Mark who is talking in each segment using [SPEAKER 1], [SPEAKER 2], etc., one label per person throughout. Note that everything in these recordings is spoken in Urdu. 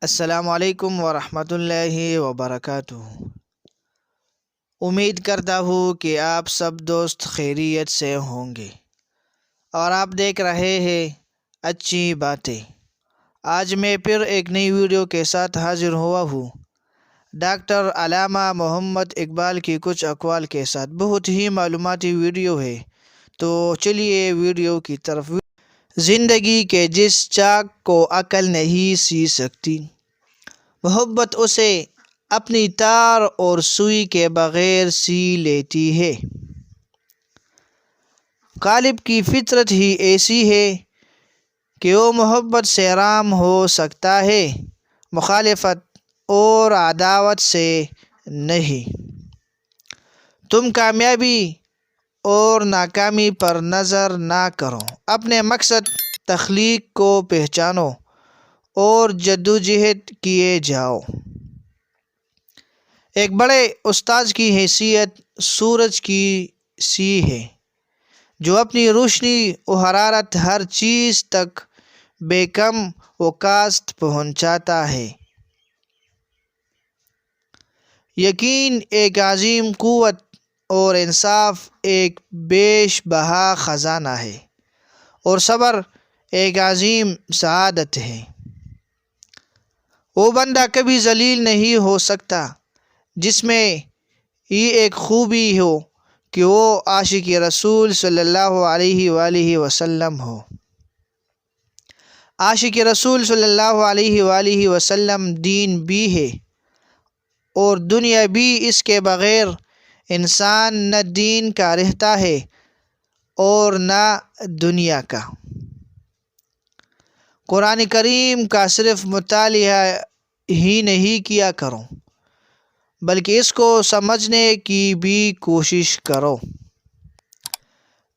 [SPEAKER 1] السلام علیکم ورحمۃ اللہ وبرکاتہ۔ امید کرتا ہوں کہ آپ سب دوست خیریت سے ہوں گے اور آپ دیکھ رہے ہیں اچھی باتیں۔ آج میں پھر ایک نئی ویڈیو کے ساتھ حاضر ہوا ہوں، ڈاکٹر علامہ محمد اقبال کی کچھ اقوال کے ساتھ۔ بہت ہی معلوماتی ویڈیو ہے، تو چلیے ویڈیو کی طرف۔ زندگی کے جس چاک کو عقل نہیں سی سکتی، محبت اسے اپنی تار اور سوئی کے بغیر سی لیتی ہے۔ غالب کی فطرت ہی ایسی ہے کہ وہ محبت سے رام ہو سکتا ہے، مخالفت اور عداوت سے نہیں۔ تم کامیابی اور ناکامی پر نظر نہ کرو، اپنے مقصد تخلیق کو پہچانو اور جدوجہد کیے جاؤ۔ ایک بڑے استاذ کی حیثیت سورج کی سی ہے، جو اپنی روشنی و حرارت ہر چیز تک بے کم و کاست پہنچاتا ہے۔ یقین ایک عظیم قوت اور انصاف ایک بیش بہا خزانہ ہے، اور صبر ایک عظیم سعادت ہے۔ وہ بندہ کبھی ذلیل نہیں ہو سکتا جس میں یہ ایک خوبی ہو کہ وہ عاشق رسول صلی اللہ علیہ وآلہ وسلم ہو۔ عاشق رسول صلی اللہ علیہ وآلہ وسلم دین بھی ہے اور دنیا بھی۔ اس کے بغیر انسان نہ دین کا رہتا ہے اور نہ دنیا کا۔ قرآن کریم کا صرف مطالعہ ہی نہیں کیا کرو، بلکہ اس کو سمجھنے کی بھی کوشش کرو۔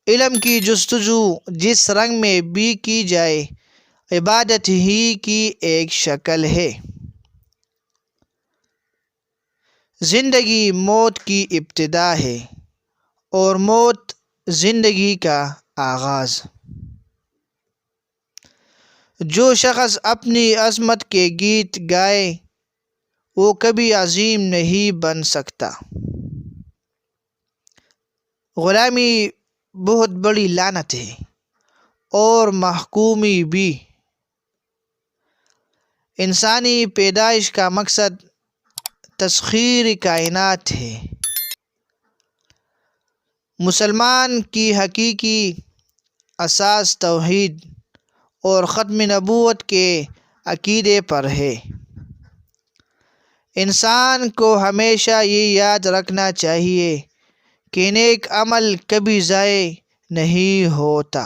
[SPEAKER 1] علم کی جستجو جس رنگ میں بھی کی جائے، عبادت ہی کی ایک شکل ہے۔ زندگی موت کی ابتدا ہے اور موت زندگی کا آغاز۔ جو شخص اپنی عظمت کے گیت گائے، وہ کبھی عظیم نہیں بن سکتا۔ غلامی بہت بڑی لعنت ہے اور محکومی بھی۔ انسانی پیدائش کا مقصد تسخیر کائنات ہے۔ مسلمان کی حقیقی اساس توحید اور ختم نبوت کے عقیدے پر ہے۔ انسان کو ہمیشہ یہ یاد رکھنا چاہیے کہ نیک عمل کبھی ضائع نہیں ہوتا۔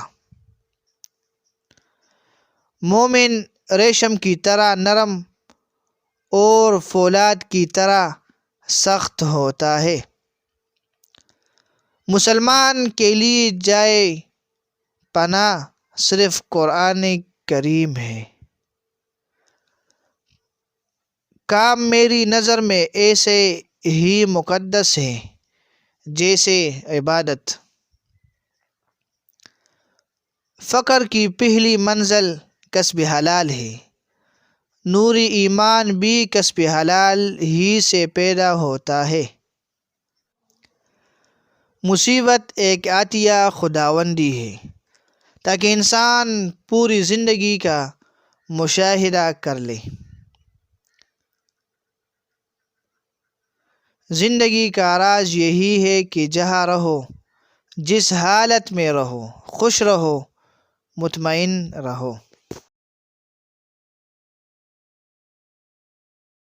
[SPEAKER 1] مومن ریشم کی طرح نرم اور فولاد کی طرح سخت ہوتا ہے۔ مسلمان کے لیے جائے پناہ صرف قرآن کریم ہے۔ کام میری نظر میں ایسے ہی مقدس ہے جیسے عبادت۔ فقر کی پہلی منزل کسب حلال ہے۔ نور ایمان بھی کسب حلال ہی سے پیدا ہوتا ہے۔ مصیبت ایک عطیہ خداوندی ہے تاکہ انسان پوری زندگی کا مشاہدہ کر لے۔ زندگی کا راز یہی ہے کہ جہاں رہو، جس حالت میں رہو، خوش رہو، مطمئن رہو۔